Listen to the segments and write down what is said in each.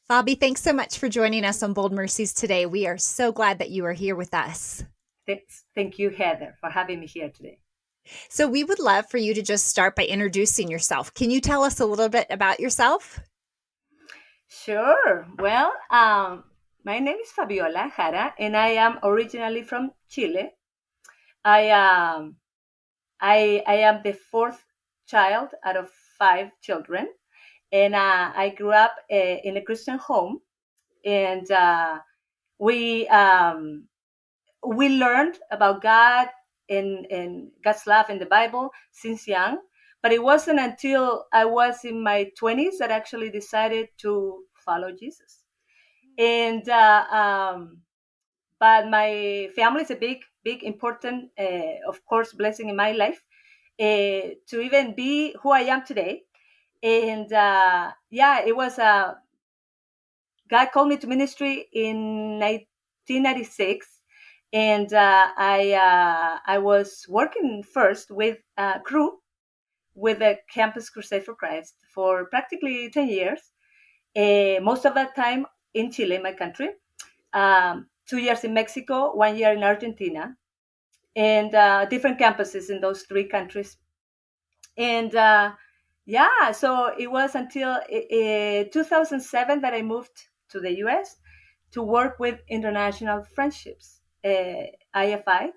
Faby, thanks so much for joining us on Bold Mercies today. We are so glad that you are here with us. Thank you, Heather, for having me here today. So, we would love for you to just start by introducing yourself. Can you tell us a little bit about yourself? Sure. Well, my name is Fabiola Jara, and I am originally from Chile. I I am the fourth child out of five children, and I grew up in a Christian home, and we um, we learned about God and God's love in the Bible since young. But it wasn't until I was in my 20s that I actually decided to follow Jesus. And but my family is a big, important, of course, blessing in my life to even be who I am today. And yeah, it was God called me to ministry in 1996, and I was working first with crew with the Campus Crusade for Christ for practically 10 years. Most of that time in Chile, my country, 2 years in Mexico, 1 year in Argentina, and different campuses in those three countries. And yeah, so it was until 2007 that I moved to the US to work with International Friendships, IFI.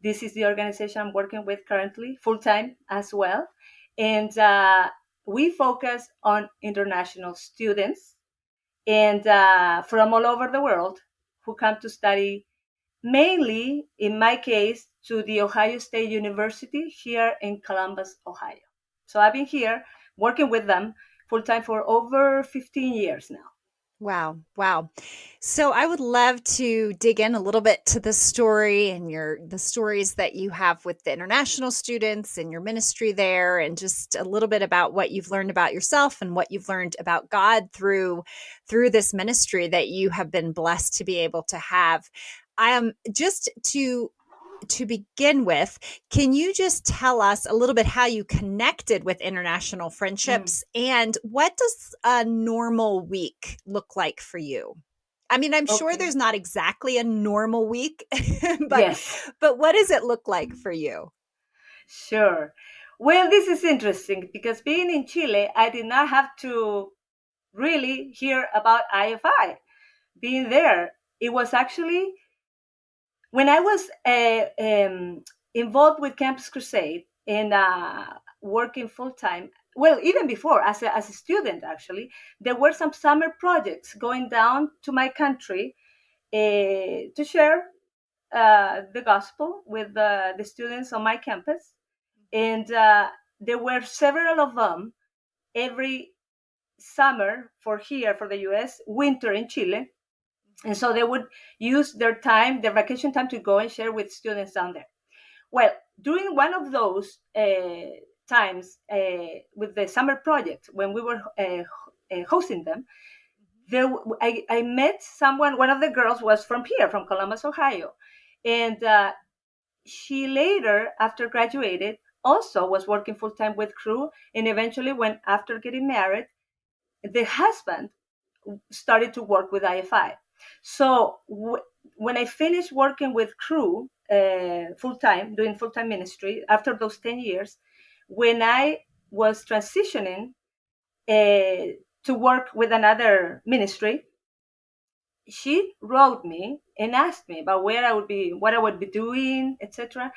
This is the organization I'm working with currently, full time as well. And we focus on international students and from all over the world who come to study, mainly in my case, to the Ohio State University here in Columbus, Ohio. So I've been here working with them full time for over 15 years now. Wow. Wow. So I would love to dig in a little bit to the story and the stories that you have with the international students and your ministry there, and just a little bit about what you've learned about yourself and what you've learned about God through this ministry that you have been blessed to be able to have. Just to begin with, can you just tell us a little bit how you connected with international Mm, friendships and what does a normal week look like for you? I mean, I'm sure okay. there's not exactly a normal week, but Yes, but what does it look like for you? sure. Well, this is interesting because being in Chile, I did not have to really hear about IFI. Being there, it was actually when I was involved with Campus Crusade and working full time, well, even before as a student, actually, there were some summer projects going down to my country to share the gospel with the students on my campus. And there were several of them every summer for here, for the US, winter in Chile, and so they would use their time, their vacation time, to go and share with students down there. Well, during one of those times with the summer project, when we were hosting them, I met someone. One of the girls was from here, from Columbus, Ohio, and she later, after graduated, also was working full time with crew. And eventually, when after getting married, the husband started to work with IFI. So when I finished working with crew full time, doing full time ministry after those 10 years, when I was transitioning to work with another ministry, she wrote me and asked me about where I would be, what I would be doing, etc.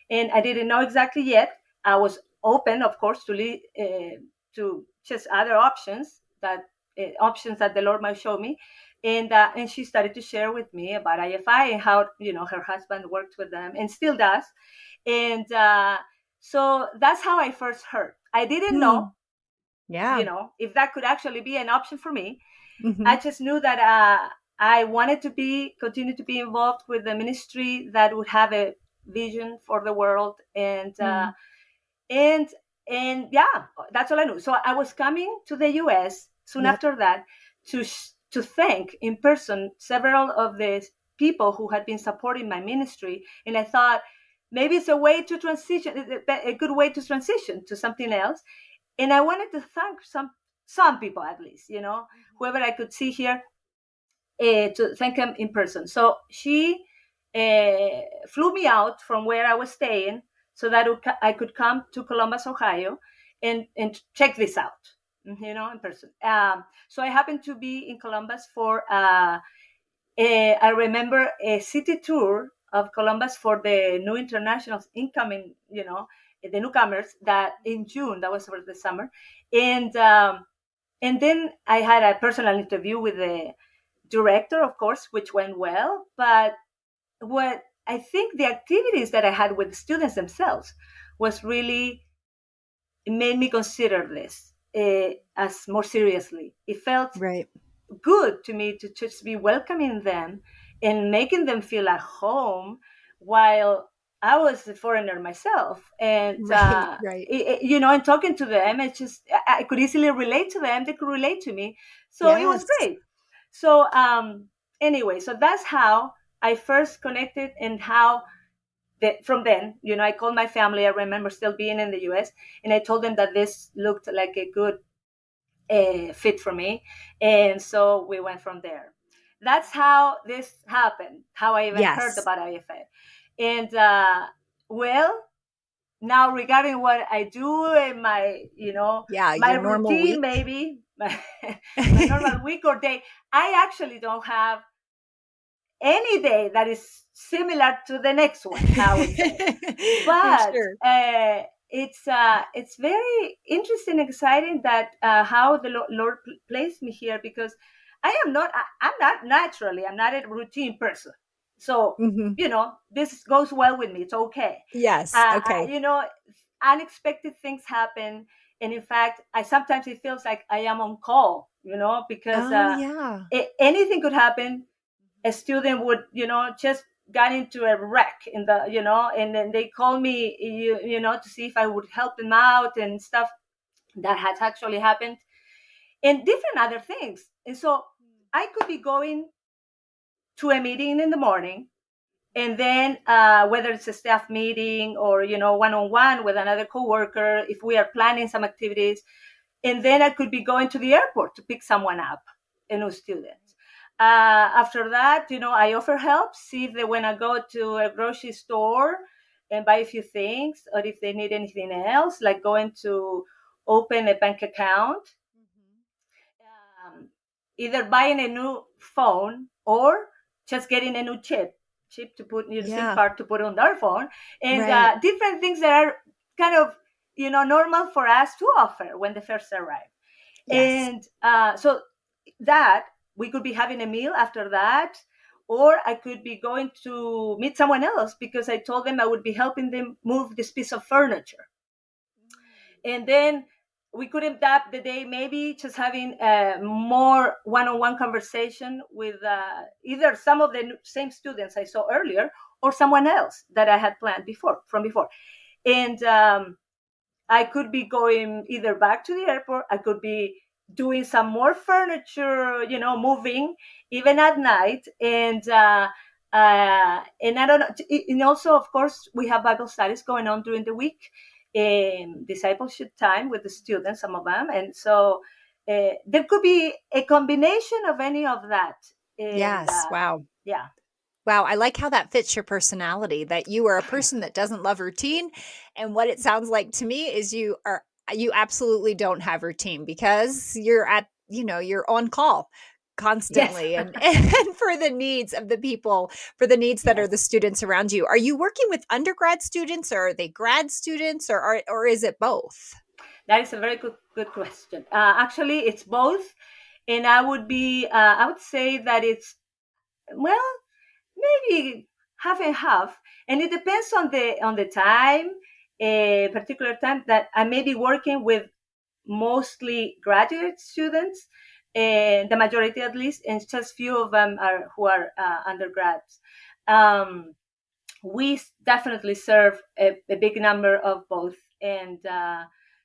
And I didn't know exactly yet. I was open, of course, to just other options that the Lord might show me. And she started to share with me about IFI and how her husband worked with them and still does. And so that's how I first heard. I didn't know, Hmm. Yeah. if that could actually be an option for me. I Hmm. just knew that I wanted to continue to be involved with the ministry that would have a vision for the world, and yeah, that's all I knew. So I was coming to the U.S. soon Yep. after that to thank in person several of the people who had been supporting my ministry, and I thought maybe it's a way to transition, a good way to transition to something else. And I wanted to thank some people at least, whoever I could see here, to thank him in person. So she flew me out from where I was staying so that I could come to Columbus, Ohio, and check this out, in person. So I happened to be in Columbus for, I remember, a city tour of Columbus for the new internationals incoming, the newcomers, that in June, that was for the summer. And then I had a personal interview with the director, of course, which went well. But what I think the activities that I had with the students themselves was really, it made me consider this as more seriously. It felt Right. good to me to just be welcoming them and making them feel at home while I was a foreigner myself. And, Right. Right. and talking to them, it's just, I could easily relate to them. They could relate to me. So it was Yes. great. So, anyway, so that's how I first connected, and how from then, I called my family. I remember still being in the US, and I told them that this looked like a good fit for me. And so we went from there. That's how this happened, how I even heard Yes. about IFA. And, well, now regarding what I do in my, Yeah, my your normal routine, week. maybe my normal week or day, I actually don't have any day that is similar to the next one, I would say. For But sure. it's very interesting, exciting, that how the Lord placed me here, because I'm not naturally, I'm not a routine person. So, Mhm. this goes well with me. It's okay. Yes, okay. Unexpected things happen, and in fact, I sometimes it feels like I am on call, because Oh, yeah. anything could happen. A student would, just got into a wreck in the, and then they call me, to see if I would help them out and stuff. That has actually happened, and different other things. And so I could be going to a meeting in the morning, and then whether it's a staff meeting or, one-on-one with another coworker, if we are planning some activities, and then I could be going to the airport to pick someone up, a new student. After that, I offer help, see if they want to go to a grocery store and buy a few things, or if they need anything else, like going to open a bank account, um, either buying a new phone or just getting a new chip to put, SIM Yeah, card to put on their phone, and right. different things that are kind of, normal for us to offer when they first arrive. Yes. And so that we could be having a meal after that, or I could be going to meet someone else because I told them I would be helping them move this piece of furniture. And then we could end up the day maybe just having a more one-on-one conversation with either some of the same students I saw earlier, or someone else that I had planned before. And I could be going either back to the airport. I could be doing some more furniture, moving even at night. And I don't know. And also, of course, we have Bible studies going on during the week, discipleship time with the students, some of them. And so there could be a combination of any of that. And Yes, wow. yeah, Wow, I like how that fits your personality, that you are a person that doesn't love routine, and what it sounds like to me is you absolutely don't have routine because you're at, you're on call yes, constantly and for the needs of the people, for the needs that are yes. the students around you. Are you working with undergrad students, or are they grad students, or is it both? That is a very good question. Actually, it's both, and I would say that it's, well, maybe half and half, and it depends on the time, a particular time that I may be working with mostly graduate students, and the majority at least, and just few of them are who are undergrads. Um, we definitely serve a big number of both, and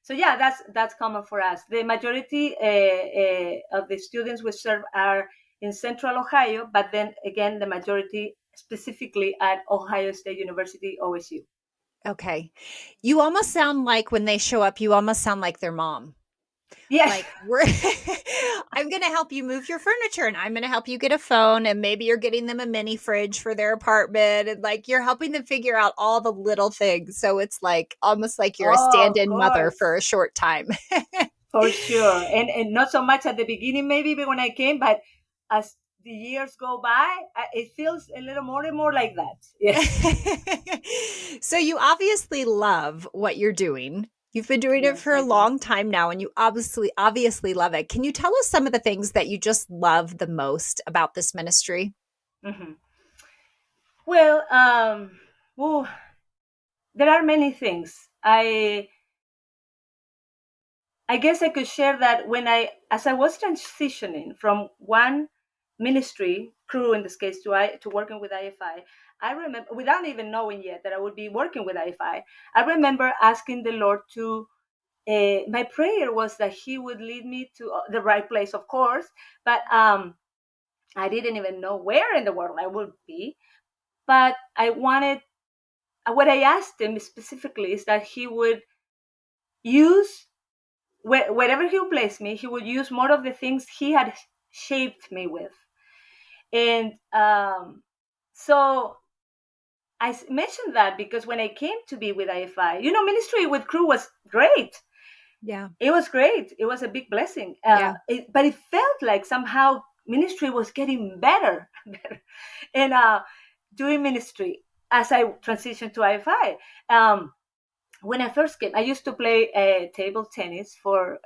so yeah, that's common for us. The majority of the students we serve are in Central Ohio, but then again, the majority specifically at Ohio State University, OSU. Okay. You almost sound like when they show up, you almost sound like their mom. Yes. Like, we're I'm gonna help you move your furniture, and I'm gonna help you get a phone, and maybe you're getting them a mini fridge for their apartment, and, like, you're helping them figure out all the little things, so it's, like, almost like you're a Oh, of stand-in mother course. for a short time. For sure. And not so much at the beginning, maybe when I came, but as the years go by, it feels a little more and more like that. Yes. So you obviously love what you're doing. You've been doing it Yes, for a I do. long time now, and you obviously love it. Can you tell us some of the things that you just love the most about this ministry? Hmm. Well, well, there are many things. I guess I could share that as I was transitioning from one ministry crew, in this case, to working with IFI. I remember, without even knowing yet that I would be working with I remember asking the Lord to. My prayer was that He would lead me to the right place, of course, but I didn't even know where in the world I would be. But I wanted, what I asked Him specifically is that He would use wherever He would place me, He would use more of the things He had shaped me with. And so mentioned that because when I came to be with IFI, ministry with crew was great. Yeah. It was great. It was a big blessing. Yeah. But it felt like somehow ministry was getting better, better. And doing ministry as I transitioned to IFI. When I first came, I used to play table tennis for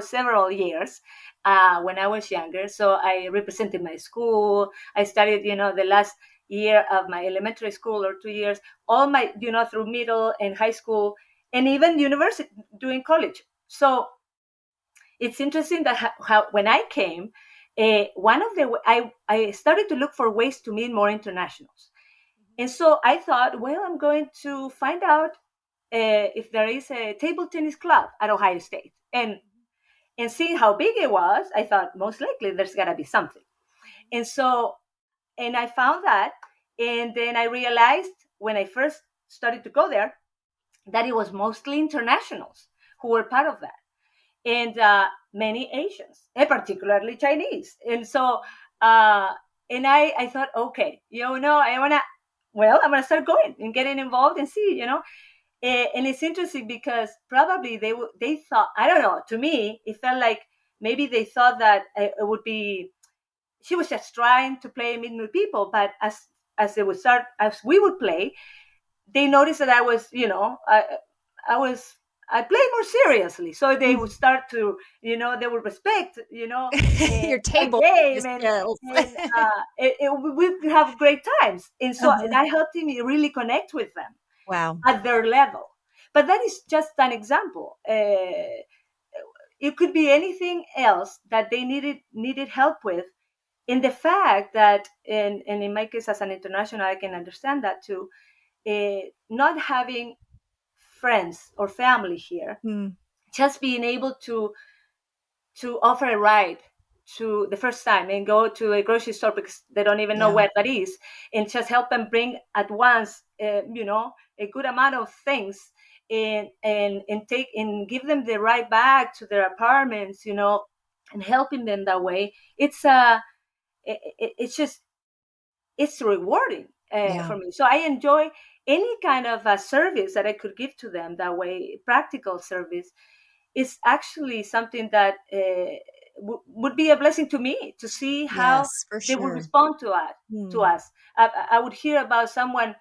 several years when I was younger. So I represented my school. I studied, the last year of my elementary school or 2 years, all my, through middle and high school, and even university, doing college. So it's interesting that how when I came, one of the I started to look for ways to meet more internationals, and so I thought, well, I'm going to find out if there is a table tennis club at Ohio State, and seeing how big it was, I thought most likely there's got to be something. And so, and I found that. And then I realized when I first started to go there that it was mostly internationals who were part of that. And many Asians, and particularly Chinese. And so, and I thought, okay, I'm going to start going and getting involved and see, and it's interesting because probably they thought, I don't know, to me it felt like maybe they thought that it would be, she was just trying to play meet new people, but as we would play, they noticed that I was, I was I played more seriously, so they would start to, they would respect, Your my table game, skills. we would have great times, and so Uh-huh. that helped me really connect with them Wow. at their level. But that is just an example. It could be anything else that they needed help with. In the fact that, and in my case as an international, I can understand that too. Not having friends or family here, Mm. just being able to offer a ride to the first time and go to a grocery store because they don't even know Yeah. where that is, and just help them bring at once, a good amount of things, and take and give them the ride back to their apartments, and helping them that way. It's just, it's rewarding Yeah. for me. So I enjoy any kind of service that I could give to them that way. Practical service is actually something that would be a blessing to me to see how Yes, for they would sure. respond to us. To Mm. us, I would hear about someone,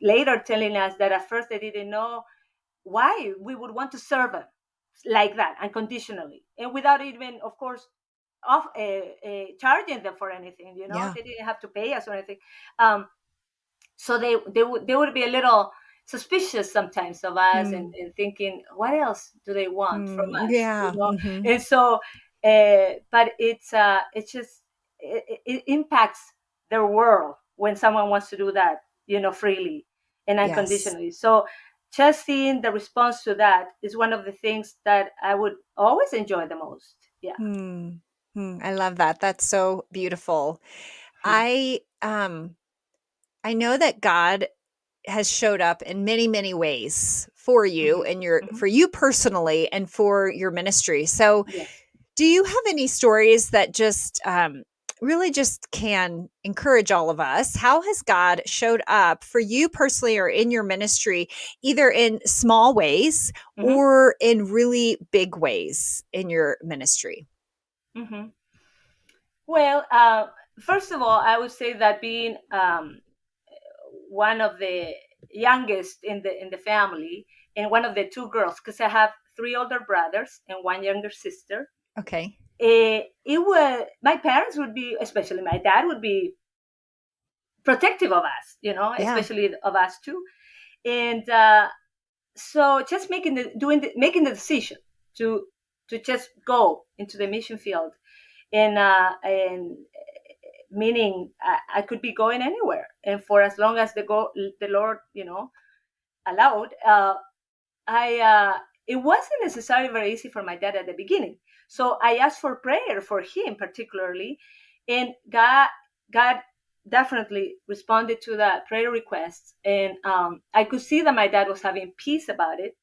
later telling us that at first they didn't know why we would want to serve them like that unconditionally and without even, of course, charging them for anything. Yeah. They didn't have to pay us or anything. Um, so they would be a little suspicious sometimes of us, Mm. and thinking, what else do they want from Mm. us? Yeah. Mhm. And so, but it's just, it impacts their world when someone wants to do that, freely and Yes. unconditionally. So just seeing the response to that is one of the things that I would always enjoy the most. Yeah. Hmm. Hmm. I love that. That's so beautiful. I, um I know that God has showed up in many, many ways for you Hmm. and your Hmm. for you personally and for your ministry. So Yes. do you have any stories that just really just can encourage all of us? How has God showed up for you personally or in your ministry, either in small ways Hmm. or in really big ways in your ministry? Hmm. Well, first of all, I would say that being one of the youngest in the family and one of the two girls, because I have three older brothers and one younger sister. Okay. It was my parents would be, especially my dad, would be protective of us, Yeah. especially of us too. And so just making the decision to to just go into the mission field, and meaning I could be going anywhere, and for as long as the Lord, allowed. I It wasn't necessarily very easy for my dad at the beginning, so I asked for prayer for him particularly, and God definitely responded to that prayer request, and I could see that my dad was having peace about it,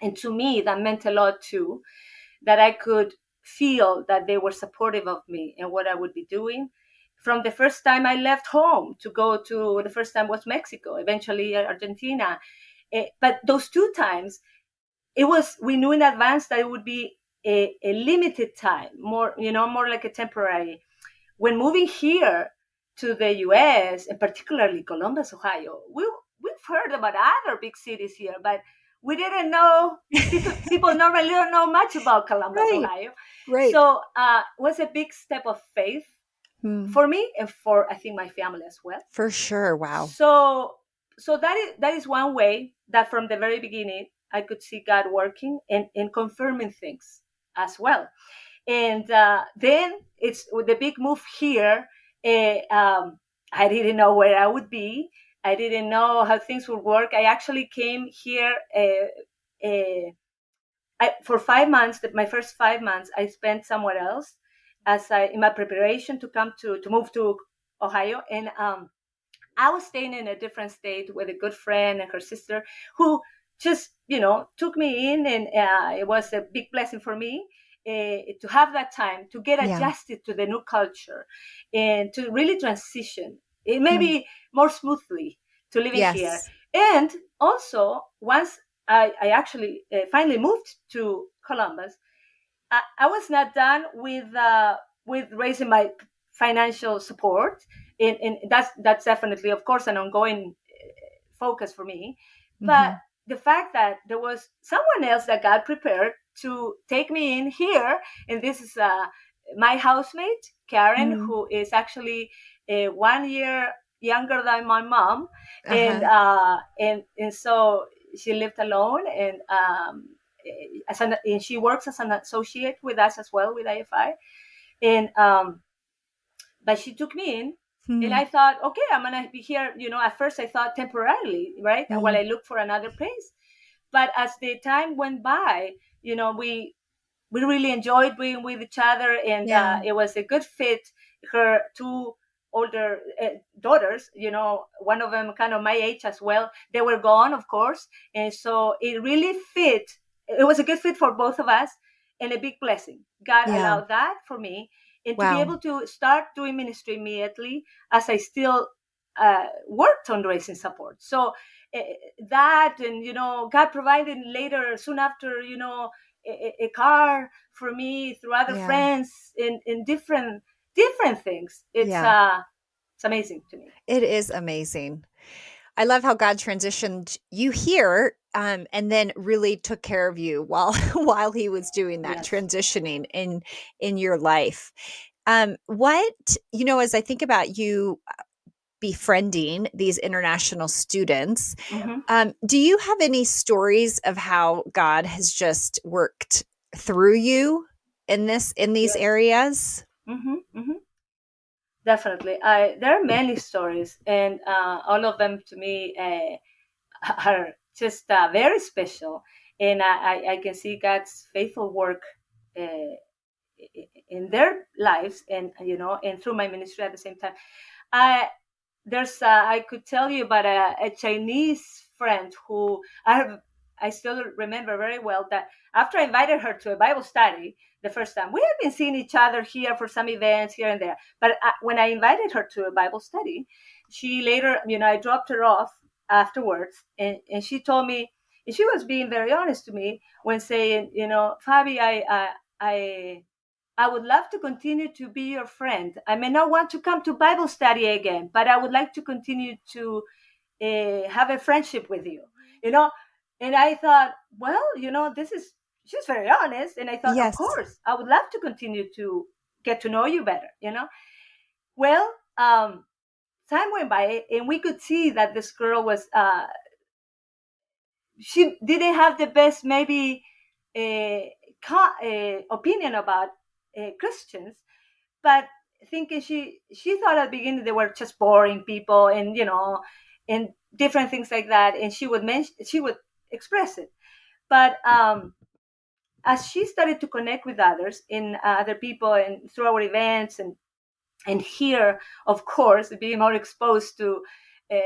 and to me that meant a lot too, that I could feel that they were supportive of me and what I would be doing. From the first time I left home to go to, the first time was Mexico, eventually Argentina. But those two times, we knew in advance that it would be a limited time, more like a temporary. When moving here to the US, and particularly Columbus, Ohio, we've heard about other big cities here, but we didn't know. People normally don't know much about Columbus, Right. Ohio. Right. So it was a big step of faith Hmm. for me and for, I think, my family as well. For sure. Wow. So that is one way that from the very beginning I could see God working and confirming things as well. And then it's with the big move here. I didn't know where I would be. I didn't know how things would work. I actually came here for 5 months. My first 5 months I spent somewhere else, in my preparation to come to move to Ohio. And I was staying in a different state with a good friend and her sister, who just, took me in, and it was a big blessing for me to have that time to get Yeah. adjusted to the new culture and to really transition, Hmm. maybe more smoothly, to living here. Yes. And also, once I actually finally moved to Columbus, I was not done with raising my financial support, and that's definitely, of course, an ongoing focus for me. But Hmm. the fact that there was someone else that got prepared to take me in here, and this is my housemate Karen, Hmm. who is actually 1 year younger than my mom, and Uh-huh. so she lived alone, and and she works as an associate with us as well with IFI, and but she took me in, and Hmm. I thought, okay, I'm gonna be here. At first I thought temporarily, right, while I Hmm. look for another place. But as the time went by, we really enjoyed being with each other, and Yeah. it was a good fit. Her two older daughters, one of them kind of my age as well, they were gone, of course, and so it really fit. It was a good fit for both of us, and a big blessing. God Yeah. allowed that for me, and to be Wow. able to start doing ministry immediately as I still worked on raising support. So uh, that, and God provided later, soon after, a car for me through other Yeah. friends in different things. Yeah. It's amazing to me. It is amazing. I love how God transitioned you here, and then really took care of you while while he was doing that Yes. transitioning in your life. What as I think about you befriending these international students, Hmm. do you have any stories of how God has just worked through you in these Yes. areas? Hmm. Hmm. Definitely. There are many stories, and all of them to me are just very special, and I can see God's faithful work uh, in their lives, and and through my ministry at the same time. I I could tell you about a Chinese friend who I still remember very well that after I invited her to a Bible study the first time, we had been seeing each other here for some events here and there. But when I invited her to a Bible study, she later, I dropped her off afterwards, and she told me, and she was being very honest to me when saying, Fabi, I I would love to continue to be your friend. I may not want to come to Bible study again, but I would like to continue to have a friendship with you, you know. And I thought, well, this is she's very honest, and I thought, of Yes. course, I would love to continue to get to know you better. Well, time went by, and we could see that this girl was she didn't have the best maybe uh, opinion about Christians, but thinking she thought at the beginning they were just boring people, and and different things like that, and she would express it. But as she started to connect with others and other people and through our events, and here, of course, being more exposed to uh,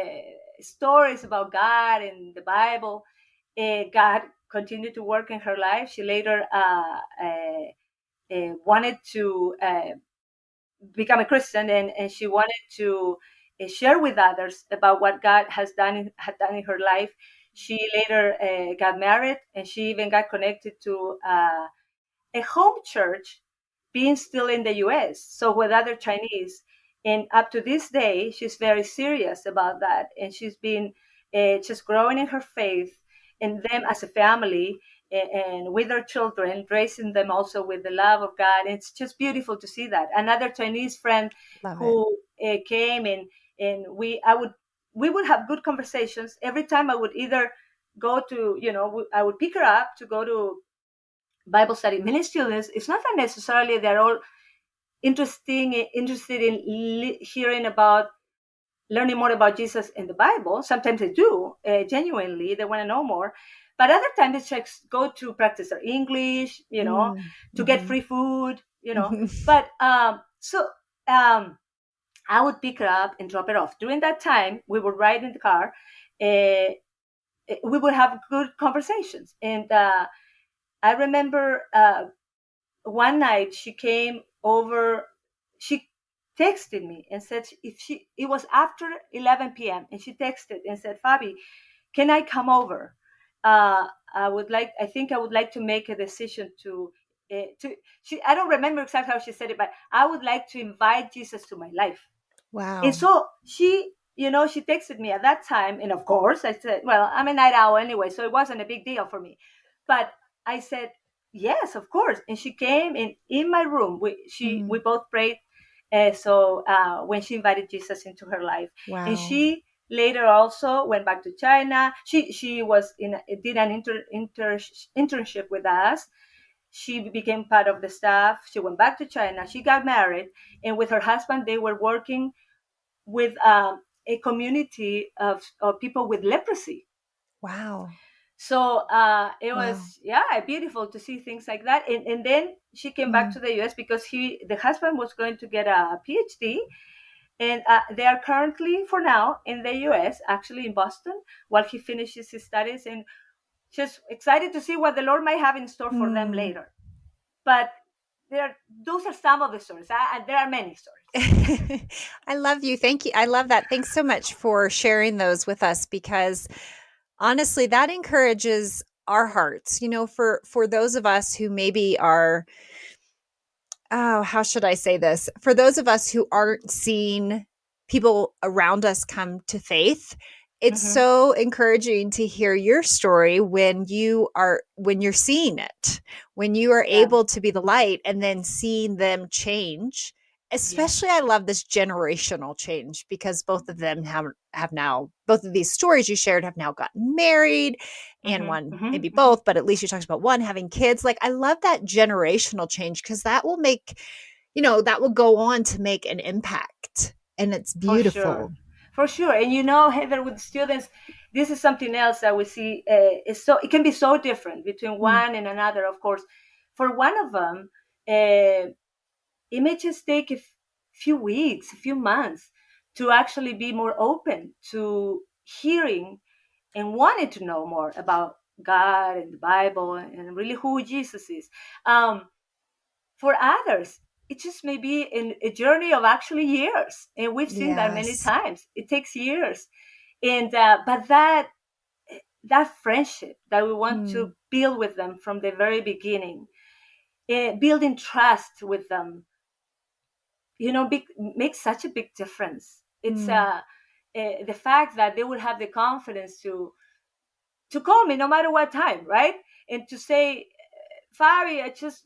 stories about God and the Bible, God continued to work in her life. She later wanted to become a Christian, and she wanted to share with others about what God had done in her life. She later got married, and she even got connected to a home church, being still in the US, so with other Chinese. And up to this day, she's very serious about that. And she's been just growing in her faith, and them as a family, and with their children, raising them also with the love of God. And it's just beautiful to see that. Another Chinese friend Love it. who came, and we would have good conversations. Every time I would either go to, I would pick her up to go to Bible study. Many students, it's not that necessarily they're all interested in hearing about, learning more about Jesus and the Bible. Sometimes they do, genuinely, they want to know more. But other times they just go to practice their English, Mm, to get mhm. free food. Mhm. But I would pick her up and drop her off. During that time, we would ride in the car. Uh, we would have good conversations. And I remember one night she came over. She texted me and said, if she it was after 11 p.m., and she texted and said, Fabi, can I come over? I think I would like to make a decision to she I don't remember exactly how she said it, but I would like to invite Jesus to my life. And Wow. so she texted me at that time. And of course, I said, well, I'm a night owl anyway, so it wasn't a big deal for me. But I said, yes, of course. And she came in my room. We Mm, both prayed. So when she invited Jesus into her life, and wow. she later also went back to China. She was did an internship with us. She became part of the staff. She went back to China. She got married, and with her husband, they were working with a community of people with leprosy. Wow. So it Wow. was, yeah, beautiful to see things like that. And then she came back Mm, to the US because the husband was going to get a PhD. And they are currently, for now, in the US, actually in Boston, while he finishes his studies. And just excited to see what the Lord might have in store for them mm. later. But those are some of the stories, and there are many stories. I love you. Thank you. I love that. Thanks so much for sharing those with us because honestly, that encourages our hearts, for those of us who maybe are, oh, how should I say this? For those of us who aren't seeing people around us come to faith, it's Hmm. so encouraging to hear your story when you're seeing it, when you are Yeah. able to be the light and then seeing them change. Especially Yes. I love this generational change because both of them have now, both of these stories you shared have now gotten married, and Hmm. one Hmm. maybe Hmm. both, but at least you talked about one having kids. Like I love that generational change because that will make, that will go on to make an impact, and it's For sure. beautiful. For sure. And Heather, with students, this is something else that we see. It can be so different between Mm, one and another. Of course, for one of them, uh, it may just take few weeks, a few months to actually be more open to hearing and wanting to know more about God and the Bible and really who Jesus is. Um, for others, it just may be in a journey of actually years, and we've seen that many Yes. times. It takes years, and but that friendship that we want Mm, to build with them from the very beginning, building trust with them, makes such a big difference. It's mm, the fact that they would have the confidence to call me no matter what time, right? And to say, Fabi, I just,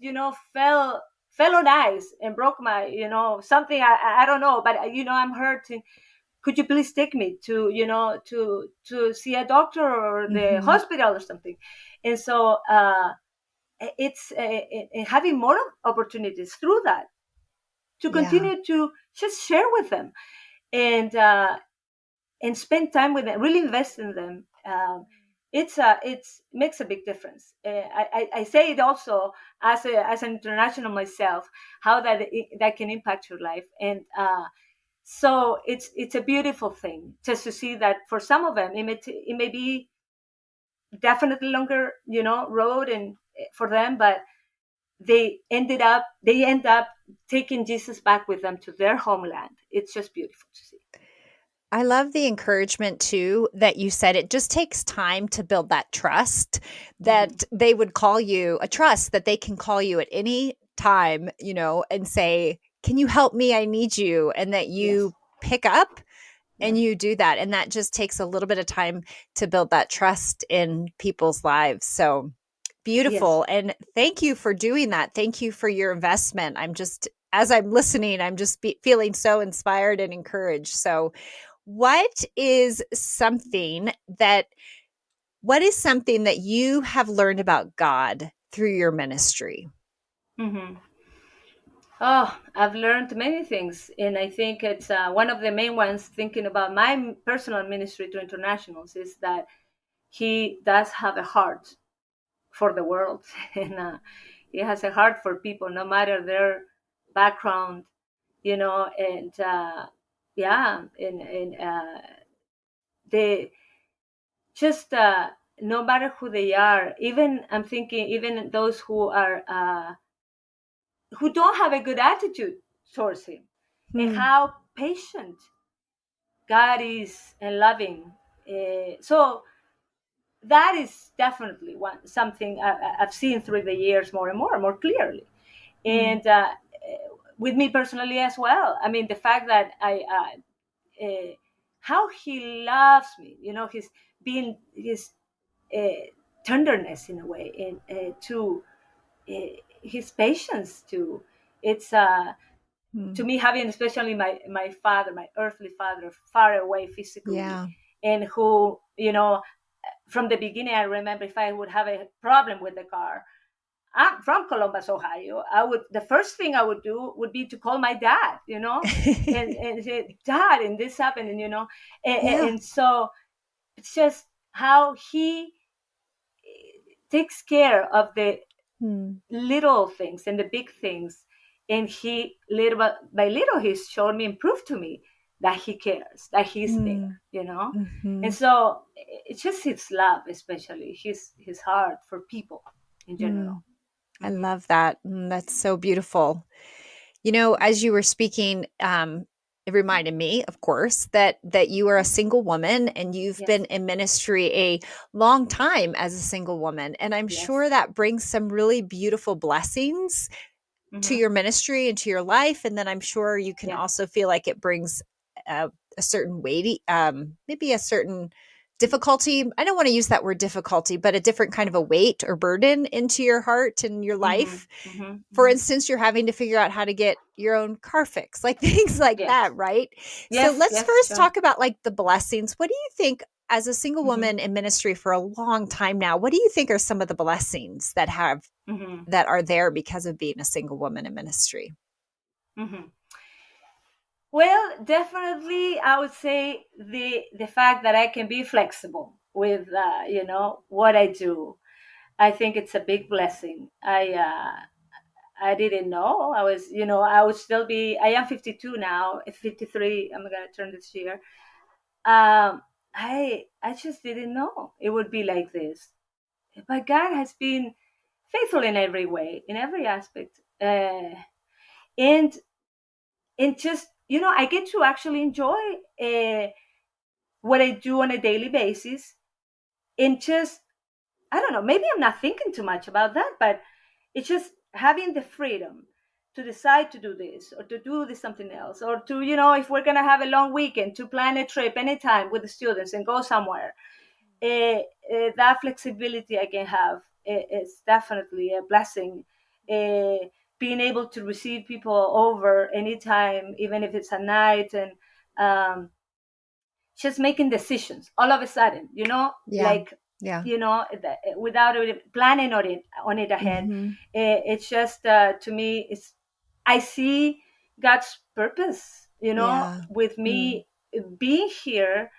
fell on ice and broke my, something. I don't know, but I'm hurt. And could you please take me to, to see a doctor or the mhm. hospital or something? And so it's having more opportunities through that to Yeah. continue to just share with them and spend time with them, really invest in them. It's makes a big difference. I say it also as an international myself, how that can impact your life, and so it's a beautiful thing just to see that for some of them it may be definitely longer, road and for them, but they end up taking Jesus back with them to their homeland. It's just beautiful to see. I love the encouragement too that you said it just takes time to build that trust Hmm. that they would call you a trust that they can call you at any time, and say, "Can you help me? I need you." And that Yes. you pick up and Yes. you do that. And that just takes a little bit of time to build that trust in people's lives. So Yes. beautiful. And thank you for doing that. Thank you for your investment. As I'm listening, I'm just feeling so inspired and encouraged. So, what is something that you have learned about God through your ministry? Hmm. Oh, I've learned many things, and I think it's one of the main ones. Thinking about my personal ministry to internationals is that he does have a heart for the world, and he has a heart for people, no matter their background, and yeah, and they just no matter who they are. Even I'm thinking, even those who don't have a good attitude towards him, and Hmm. how patient God is and loving. So that is definitely something I've seen through the years more and more clearly, Hmm. and with me personally as well. I mean, the fact that how he loves me, his uh, tenderness in a way, and to his patience too. It's to Hmm. me, having especially my father, my earthly father, far away physically, Yeah. and who, from the beginning, I remember if I would have a problem with the car. I'm from Columbus, Ohio. The first thing I would do would be to call my dad, and say, Dad, and this happened, and Yeah. and so it's just how he takes care of the Hmm. little things and the big things, and he little by little he's shown me and proved to me that he cares, that he's Hmm. there, and Mhm. so it's just his love, especially his heart for people in Mm. general. I Hmm. love that. That's so beautiful. As you were speaking, it reminded me, of course, that you are a single woman and you've been Yes. in ministry a long time as a single woman. And I'm Yes. sure that brings some really beautiful blessings to Hmm. your ministry and to your life. And then I'm sure you can Yes. also feel like it brings a certain weighty, maybe a certain difficulty. I don't want to use that word difficulty, but a different kind of a weight or burden into your heart and your Hmm. life. Hmm. For Hmm. instance, you're having to figure out how to get your own car fixed, like things like Yes. that, right? So Yes. let's Yes. first Sure. talk about like the blessings. What do you think as a single Hmm. woman in ministry for a long time now? What do you think are some of the blessings Hmm. that are there because of being a single woman in ministry? Hmm. Well, definitely, I would say the fact that I can be flexible with what I do. I think it's a big blessing. I didn't know I would still be. I am 52 now. At 53, I'm gonna turn this year. I just didn't know it would be like this. but God has been faithful in every way, in every aspect. And just, I get to actually enjoy what I do on a daily basis. And just, I don't know, maybe I'm not thinking too much about that, but it's just having the freedom to decide to do this or to do this something else, or to, if we're going to have a long weekend, to plan a trip anytime with the students and go somewhere. That flexibility I can have is definitely a blessing. Uh, Being able to receive people over anytime, even if it's at night, and um, just making decisions all of a sudden, Yeah. like, Yeah. without planning on it ahead. Mhm. It's just, to me, it's, I see God's purpose, Yeah. with Mm. me being here,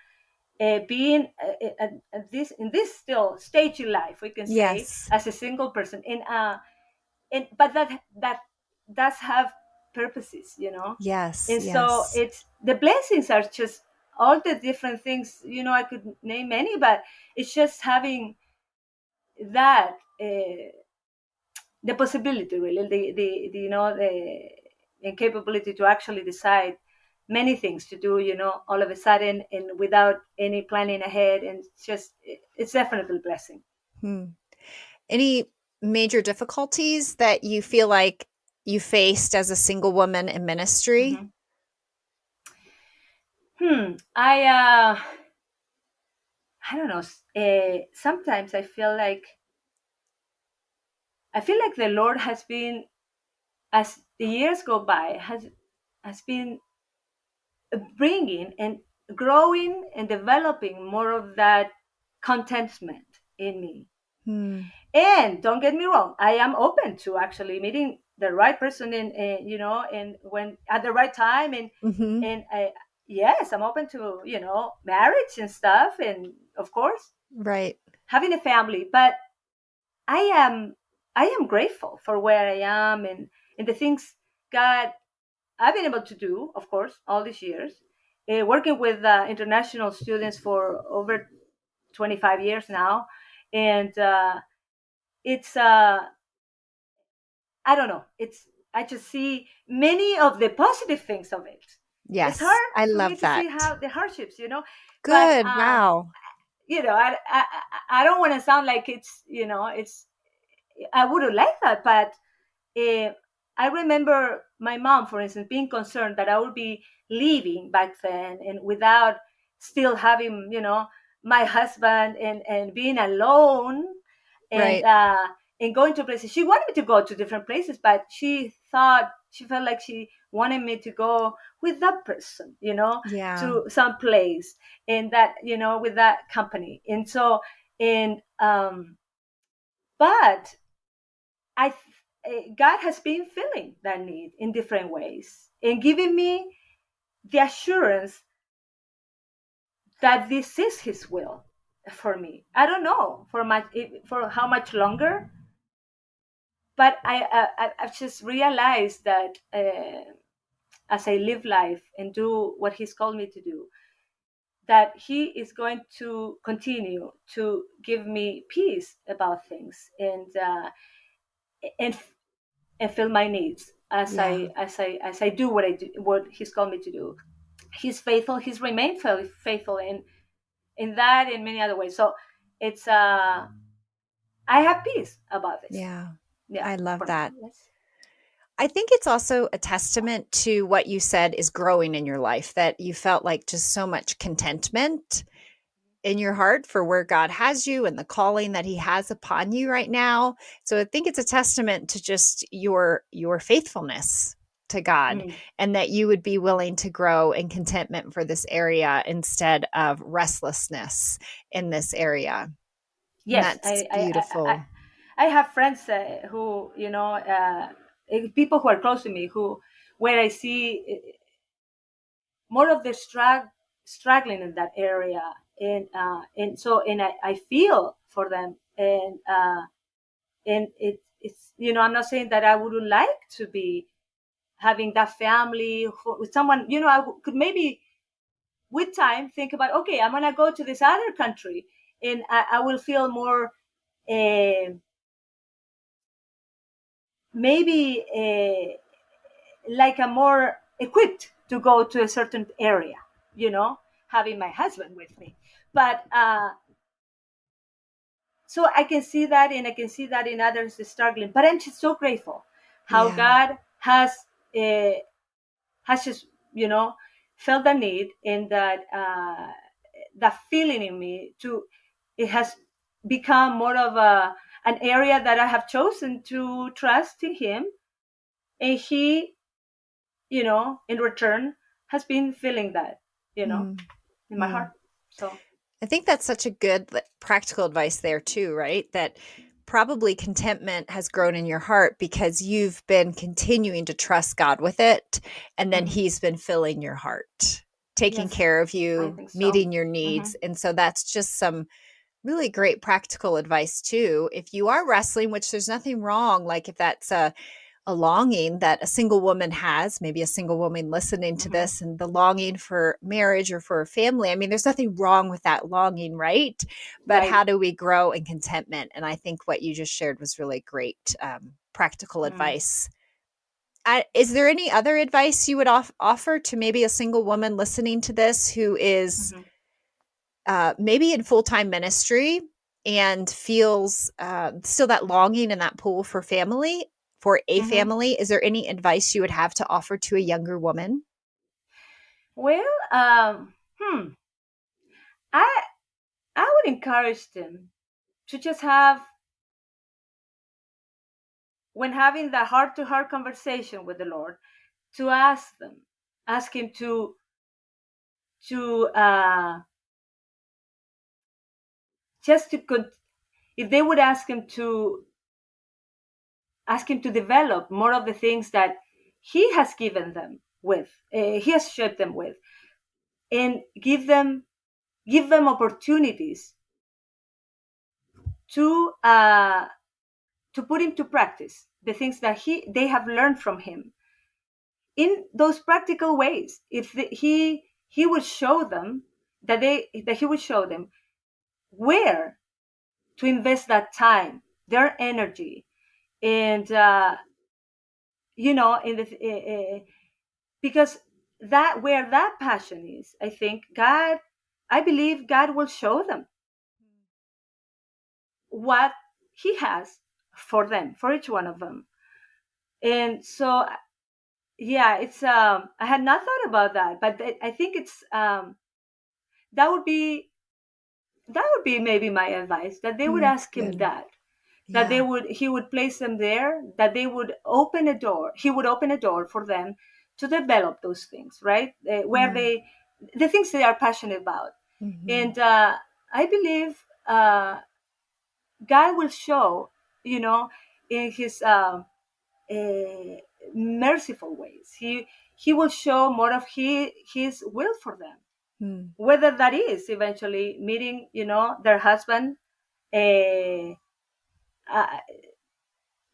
being at this in this still stage in life, we can say, Yes. as a single person, but that does have purposes, Yes, and so yes. it's the blessings are just all the different things, I could name many, but it's just having that, the possibility, really, the incapability to actually decide many things to do, all of a sudden, and without any planning ahead, and it's definitely a blessing. Hmm. Any major difficulties that you feel like you faced as a single woman in ministry? Hmm. I don't know. Sometimes I feel like the Lord has been, as the years go by, has been bringing and growing and developing more of that contentment in me. Hmm. And don't get me wrong, I am open to actually meeting the right person, and when at the right time, Mhm. and yes, I'm open to, marriage and stuff, and of course Right. having a family. But I am I am grateful for where I am, and the things God I've been able to do, of course, all these years, working with international students for over 25 years now. And it's, I don't know, I just see many of the positive things of it. It's Yes, hard I for me love to see that. how the hardships, but Good, wow. I don't want to sound like it's I wouldn't like that, but uh, I remember my mom, for instance, being concerned that I would be leaving back then, and without still having, my husband, and being alone, and Right. uh, and going to places. She wanted me to go to different places, but she felt like she wanted me to go with that person, Yeah. to some place, and that, with that company. And so, and but I God has been filling that need in different ways and giving me the assurance that this is His will for me. I don't know for how much longer, but I've just realized that, as I live life and do what He's called me to do, that He is going to continue to give me peace about things, and and fill my needs as Yeah. I do what I do, what He's called me to do. He's faithful. He's remained faithful in that, in many other ways. So it's, I have peace about this. Yeah. Yeah, I love for now. that. Yes. I think it's also a testament to what you said is growing in your life, that you felt like just so much contentment in your heart for where God has you and the calling that he has upon you right now. So I think it's a testament to just your faithfulness to God, Mm. and that you would be willing to grow in contentment for this area instead of restlessness in this area. And Yes, that's beautiful. I have friends, who, people who are close to me, who, where I see, more of the struggling in that area, and so, and I feel for them, and it's, I'm not saying that I wouldn't like to be having that family with someone, could maybe with time think about, okay, I'm gonna go to this other country, and I will feel more uh, maybe like a more equipped to go to a certain area, you know, having my husband with me. But so I can see that, and I can see that in others struggling. But I'm just so grateful how Yeah. God uh, has just, you know, felt the need, and that that feeling in me to, it has become more of a an area that I have chosen to trust in Him, and He, you know, in return has been feeling that, you know, Mm, in my mm. heart. So I think that's such a good practical advice there too, right? That probably contentment has grown in your heart because you've been continuing to trust God with it, and then mhm. He's been filling your heart, taking Yes, care of I you, think so. meeting your Hmm. needs. And so that's just some really great practical advice too. If you are wrestling, which there's nothing wrong, like if that's a longing that a single woman has, maybe a single woman listening to Hmm. this, and the longing for marriage or for a family. I mean, there's nothing wrong with that longing, right? But Right. how do we grow in contentment? And I think what you just shared was really great practical Mm-hmm. advice. Is there any other advice you would offer to maybe a single woman listening to this who is Mm-hmm. maybe in full time ministry and feels still that longing and that pull for family, for a Mm-hmm. family? Is there any advice you would have to offer to a younger woman? Well, I I would encourage them to just have, when having the heart to heart conversation with the Lord, to ask Him to just to if they would ask Him to develop more of the things that He has given them with, He has shaped them with, and give them opportunities to uh, to put into practice the things that they have learned from Him in those practical ways. If he would show them that He would show them where to invest that time, their energy, and you know, in the because that, where that passion is, I think God, I believe God will show them what He has for them, for each one of them. And so, yeah, it's I had not thought about that, but I think it's that would be, that would be maybe my advice, that they would ask Him Good. that, that Yeah. He would place them there, that they would open a door, He would open a door for them to develop those things, right? Where Mm, they, the things they are passionate about. mhm, And I believe God will show, you know, in His uh, merciful ways. He will show more of His will for them, mm, whether that is eventually meeting, you know, their husband uh, uh,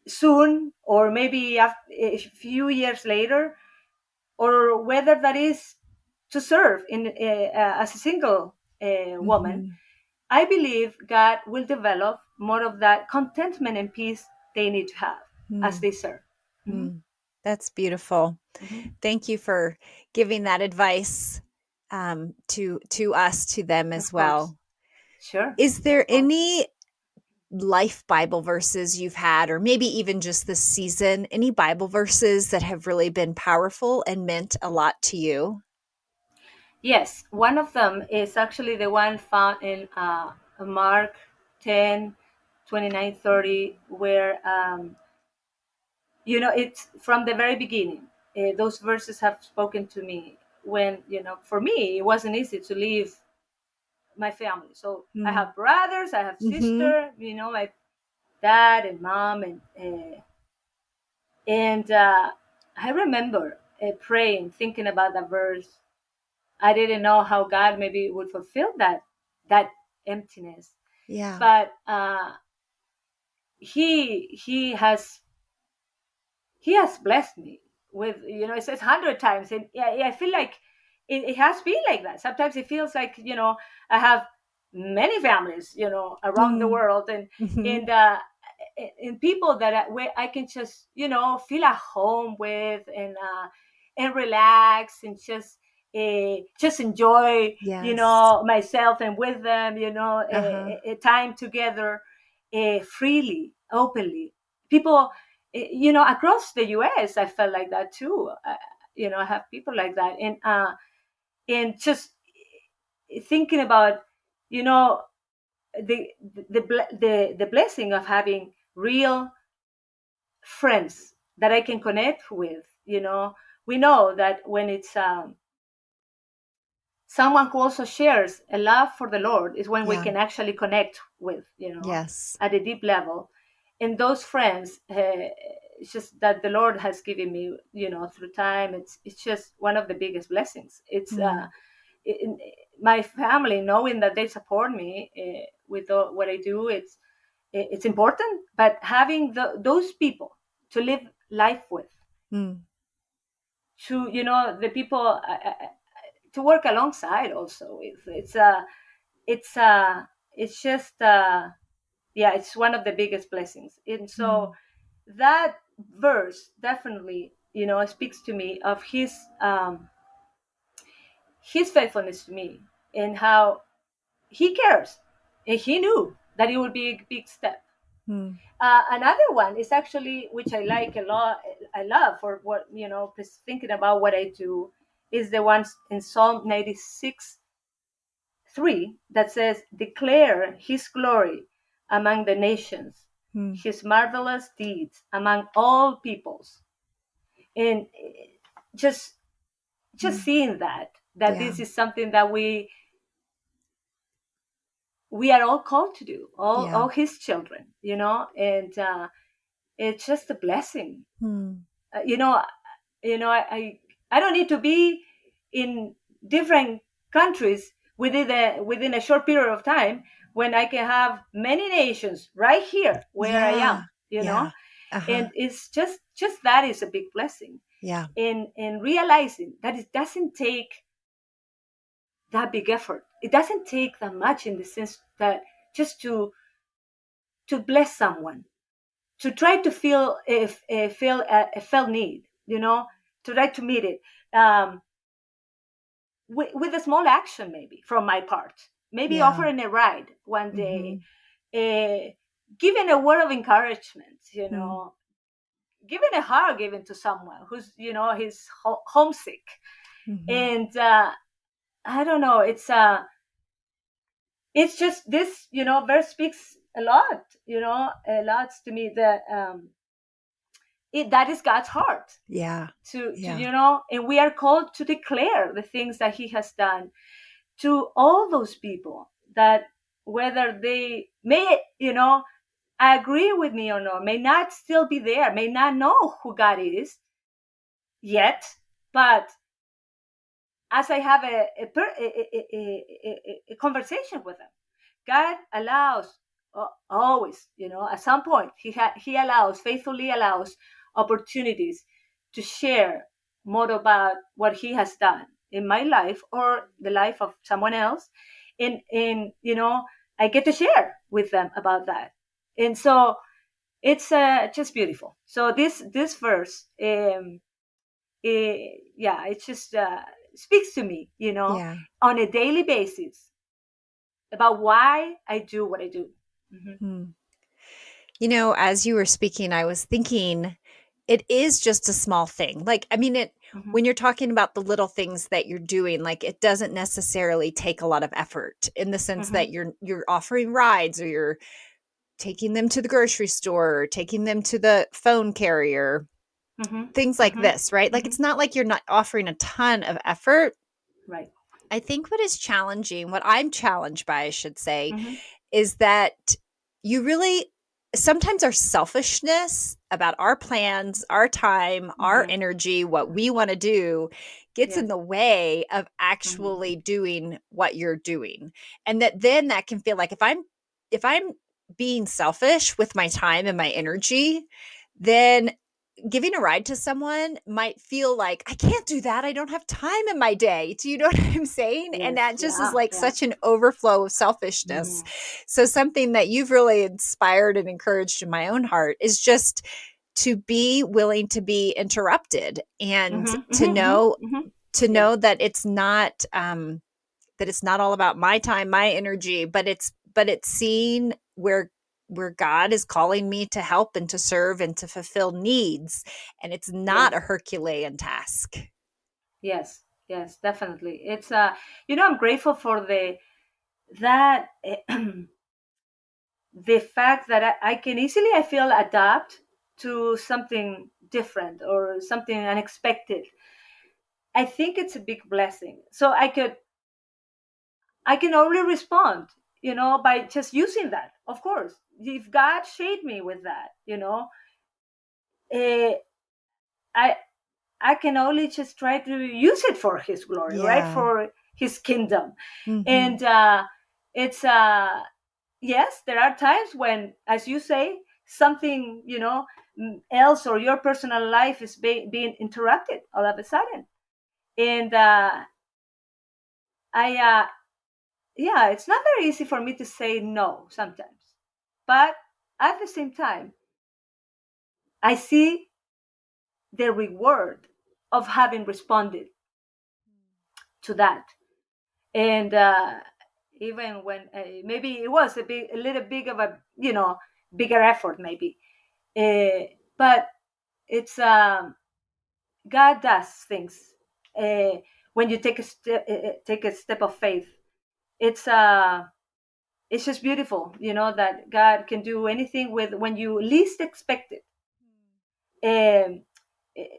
soon, or maybe a few years later, or whether that is to serve in as a single woman. mhm, I believe God will develop more of that contentment and peace they need to have as mm, they serve. Mhm. mm. That's beautiful. Mhm. Thank you for giving that advice to us, to them as Of course. well. Sure. Is there Of course. any life Bible verses you've had, or maybe even just this season, any Bible verses that have really been powerful and meant a lot to you? Yes, one of them is actually the one found in Mark 10, 29, 30, where, you know, it's from the very beginning. Those verses have spoken to me when, you know, for me, it wasn't easy to leave my family. So I Mm. have brothers, I have Mhm. sister, you know, my dad and mom, and I remember praying, thinking about that verse. I didn't know how God maybe would fulfill that emptiness, Yeah. but he has blessed me with, you know, it says 100 times, and yeah, I feel like it has been like that. Sometimes it feels like, you know, I have. many families, around the Mm. world, Mhm. and and people that where I can just, feel at home with, and relax, and just enjoy, Yes. myself, and with them, Uh-huh. time together, freely, openly. People, across the U.S. I felt like that too. I have people like that, and just thinking about, you know the blessing of having real friends that I can connect with. We know that when it's someone who also shares a love for the Lord is when we Yeah. can actually connect with, Yes. at a deep level. And those friends, it's just that the Lord has given me, through time. It's just one of the biggest blessings. It's Mm. in my family, knowing that they support me with what I do. It's important, but having those people to live life with, Mm. to, the people, to work alongside also with. It's it's just yeah, it's one of the biggest blessings. And so Mm. that verse definitely, speaks to me of his faithfulness to me, and how he cares, and he knew that it would be a big step. Mm. Another one is actually, which I like a lot, I love for what, just thinking about what I do, is the ones in Psalm 96 3 that says, "Declare his glory among the nations, Mm. his marvelous deeds among all peoples." And just just Mm. seeing that Yeah. this is something that we are all called to do, Yeah. all his children, and it's just a blessing. Mm. uh, you know I don't need to be in different countries within a short period of time, when I can have many nations right here where I Yeah. am, Yeah. Uh-huh. and it's just that is a big blessing. Yeah. In realizing that it doesn't take that big effort, it doesn't take that much, in the sense that just to bless someone, to try to feel if feel a felt need, to try to meet it, um, with a small action, maybe from my part, maybe Yeah. offering a ride one day, Mhm. uh, giving a word of encouragement, Mm. giving a hug even to someone who's, he's homesick. Mhm. And I don't know, it's just this, verse speaks a lot to me, that that is God's heart, Yeah. to Yeah. and we are called to declare the things that he has done to all those people, that whether they may, agree with me or not, may not still be there, may not know who God is yet, but as I have a conversation with them, God allows, always, at some point, he allows, faithfully allows opportunities to share more about what he has done in my life or the life of someone else, and I get to share with them about that. And so it's just beautiful. So this verse, yeah, it just speaks to me, Yeah. on a daily basis, about why I do what I do. Hmm. Mm. As you were speaking, I was thinking it is just a small thing. Like, I mean, Hmm. when you're talking about the little things that you're doing, like it doesn't necessarily take a lot of effort in the sense Hmm. that you're offering rides or you're taking them to the grocery store, or taking them to the phone carrier, Hmm. things like Hmm. this, right? Like Hmm. it's not like you're not offering a ton of effort. Right. I think what is challenging, what I'm challenged by, I should say, Hmm. is that you really sometimes our selfishness about our plans, our time, our Hmm. energy, what we want to do gets in Yes. the way of Hmm. actually doing what you're doing. And that can feel like if I'm being selfish with my time and my energy, then giving a ride to someone might feel like, I can't do that. I don't have time in my day. Do you know what I'm saying? And Yes. that just is Yeah. like Yeah. such an overflow of selfishness. Hmm. So, something that you've really inspired and encouraged in my own heart is just to be willing to be interrupted and Hmm. Hmm. Hmm. Hmm. to Yeah. know that it's not all about my time, my energy, but it's seeing where God is calling me to help and to serve and to fulfill needs, and it's not a Yes. Herculean task. Yes. Yes. Definitely. It's I'm grateful for that the fact that I can easily, I feel, adapt to something different or something unexpected. I think it's a big blessing. So I can only respond, by just using that. Of course, if God shaped me with that, uh, I I can only just try to use it for His glory, right? Yeah. For His kingdom, Hmm. and it's yes, there are times when, as you say, something else or your personal life is being interrupted all of a sudden, and I yeah, it's not very easy for me to say no sometimes, but at the same time, I see the reward of having responded to that, and even when maybe it was a little big of a bigger effort, maybe, but it's God does things uh, when you take a step of faith. It's it's just beautiful, that God can do anything with when you least expect it. Um, eh,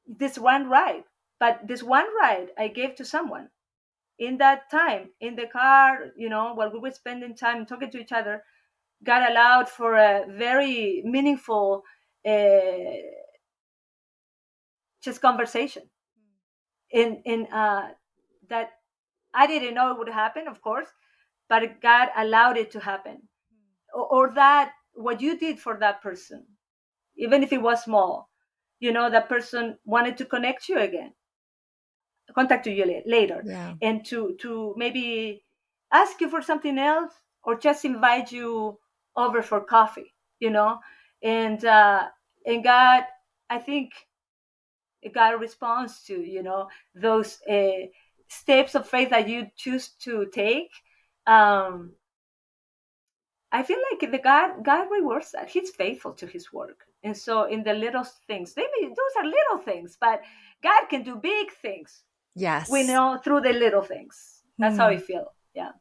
this one ride, but this one ride I gave to someone in that time in the car, while we were spending time talking to each other. God allowed for a very meaningful, uh, just conversation in that I didn't know it would happen, of course, but God allowed it to happen. Or that what you did for that person, even if it was small, that person wanted to connect you again, contact you later, Yeah. and to maybe ask you for something else, or just invite you over for coffee, and and God, I think God responds to those steps of faith that you choose to take. um I feel like God rewards that. He's faithful to His work, and so in the little things, maybe those are little things, but God can do big things. We Yes. know through the little things. That's how I Hmm. feel. Yeah.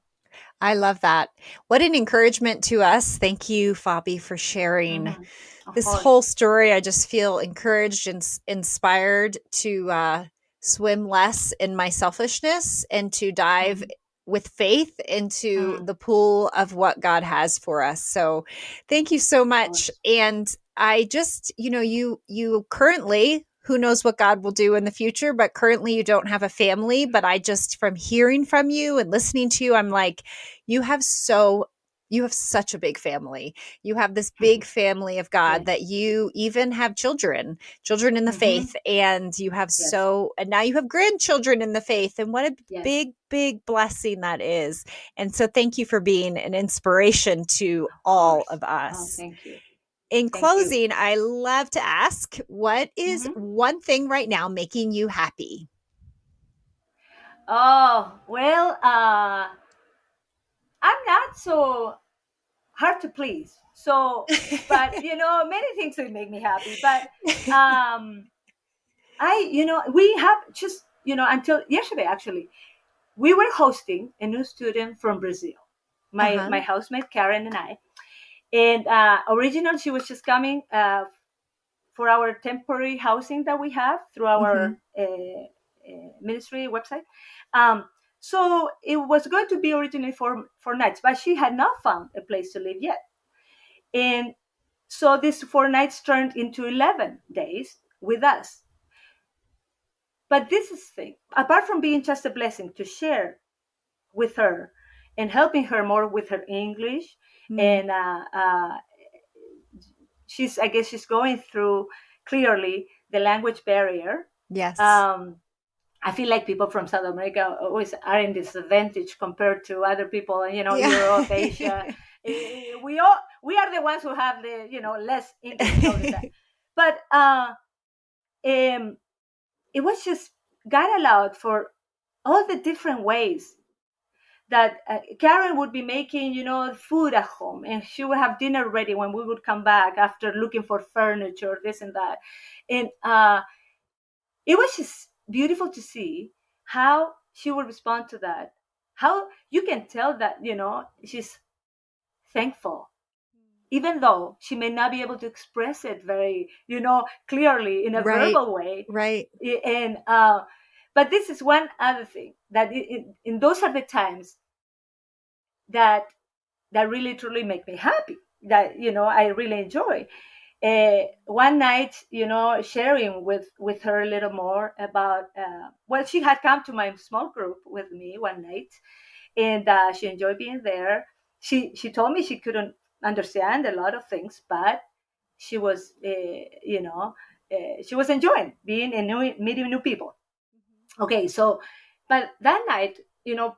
I love that. What an encouragement to us. Thank you, Fabi, for sharing Hmm. Of this whole course. story. I just feel encouraged and inspired to swim less in my selfishness and to dive Hmm. with faith into Hmm. the pool of what God has for us. So thank you so Of much. course. And I just, you currently, who knows what God will do in the future, but currently you don't have a family. But I just, from hearing from you and listening to you, I'm like, you have so you have such a big family. You have this big family of God Yes. that you even have children in the Hmm. faith, and Yes. and now you have grandchildren in the faith. And what a Yes. big, big blessing that is. And so thank you for being an inspiration to Of all course. of Oh, us. thank you. In Thank you. closing, I love to ask, what is Hmm. one thing right now making you happy? Oh, well, I'm not so hard to please. So, but many things would make me happy. But um, we have just, until yesterday actually, we were hosting a new student from Brazil. My Uh-huh. housemate Karen and I, and originally she was just coming for our temporary housing that we have through Hmm. our ministry website. Um, so it was going to be originally for nights, but she had not found a place to live yet. And so these 4 nights turned into 11 days with us. But this is the thing. Apart from being just a blessing to share with her and helping her more with her English, Hmm. and I guess she's going through clearly the language barrier. Yes. Um, I feel like people from South America always are in disadvantage compared to other people, Yeah. Europe, Asia. We are the ones who have the, less English all the time. But um, it was just God allowed for all the different ways that Karen would be making, food at home, and she would have dinner ready when we would come back after looking for furniture, this and that. And it was just beautiful to see how she would respond to that. How you can tell that, she's thankful, even though she may not be able to express it very, clearly in a Right. verbal way. Right. And but this is one other thing that in those are the times that really truly make me happy, that I really enjoy. One night, sharing with her a little more about, well, she had come to my small group with me one night, and she enjoyed being there. She told me she couldn't understand a lot of things, but she was, she was enjoying being and meeting new people. Okay, so, but that night,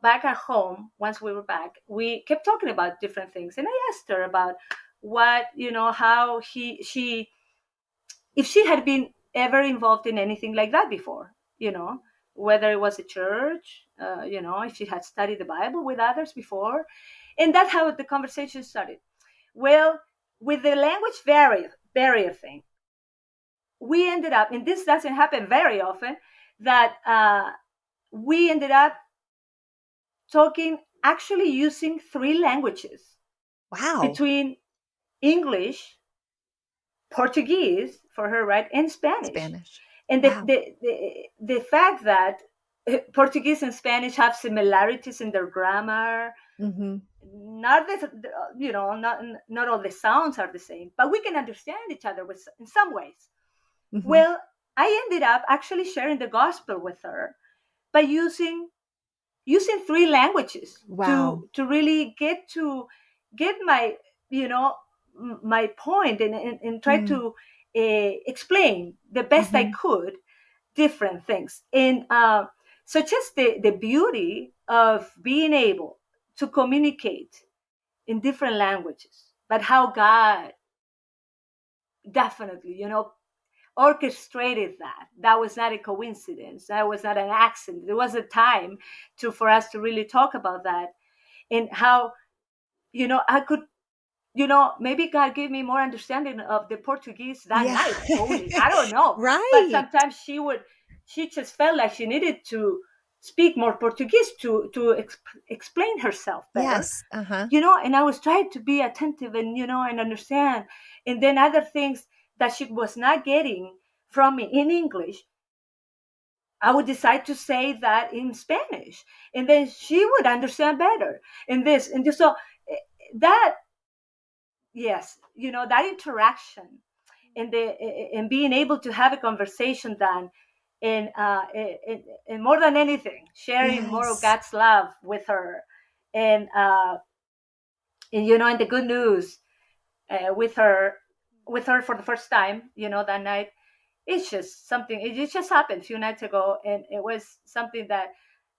back at home, once we were back, we kept talking about different things, and I asked her about what, how she if she had been ever involved in anything like that before, whether it was a church, if she had studied the Bible with others before. And that's how the conversation started. Well, with the language barrier thing, we ended up, and this doesn't happen very often, that we ended up talking, actually using three languages Wow. between English, Portuguese for her, right, and Spanish. Spanish. And Wow. the fact that Portuguese and Spanish have similarities in their grammar, Mhm. not the, not all the sounds are the same, but we can understand each other in some ways. Mhm. Well, I ended up actually sharing the gospel with her by using three languages Wow. to really get my, my point, and try Mm. to explain the best I Mhm. could different things. And so just the beauty of being able to communicate in different languages, but how God definitely, orchestrated that was not a coincidence, that was not an accident. There was a time for us to really talk about that, and how, I could, maybe God gave me more understanding of the Portuguese that Yeah. night only, I don't know. But Right. sometimes she just felt like she needed to speak more Portuguese to explain herself better, Yes. Uh-huh. and I was trying to be attentive, and and understand. And then other things that she was not getting from me in English, I would decide to say that in Spanish, and then she would understand better in this. And just so eh, that, yes, that interaction, and being able to have a conversation done, and more than anything, sharing more of Yes. God's love with her, and and the good news, with her for the first time, that night. It's just something. It just happened a few nights ago, and it was something that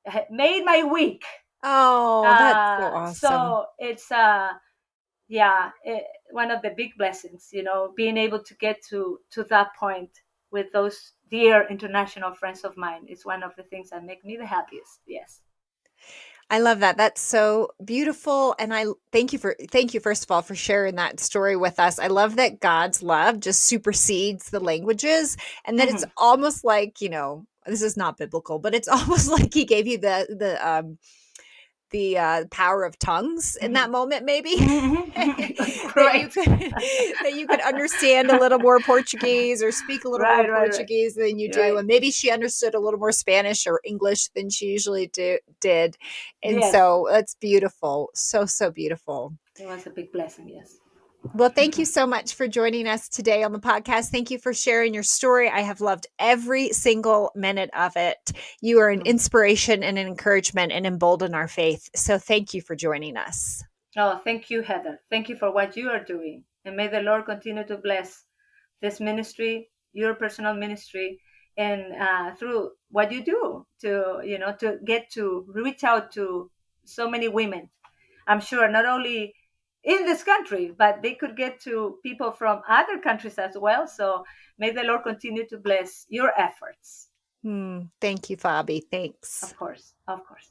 had made my week. Oh, that's so awesome. So it's yeah, one of the big blessings, being able to get to that point with those dear international friends of mine is one of the things that make me the happiest. Yes. I love that. That's so beautiful, and thank you first of all for sharing that story with us. I love that God's love just supersedes the languages, and that it's Hmm. almost like, this is not biblical, but it's almost like he gave you the power of tongues in that Hmm. moment, maybe that you Great. could that you could understand a little more Portuguese or speak a little more Right, right, right, Portuguese than you do, right. and maybe she understood a little more Spanish or English than she usually did, and Yes, so that's beautiful, so so beautiful. it was a big blessing. Yes. Well, thank you so much for joining us today on the podcast. Thank you for sharing your story. I have loved every single minute of it. You are an inspiration and an encouragement and embolden our faith. So thank you for joining us. Oh, thank you, Heather. Thank you for what you are doing. And may the Lord continue to bless this ministry your personal ministry and through what you do to, to get to reach out to so many women. I'm sure not only in this country, but they could get to people from other countries as well. So may the Lord continue to bless your efforts. Thank you, Fabi. Of Thanks. course, of course.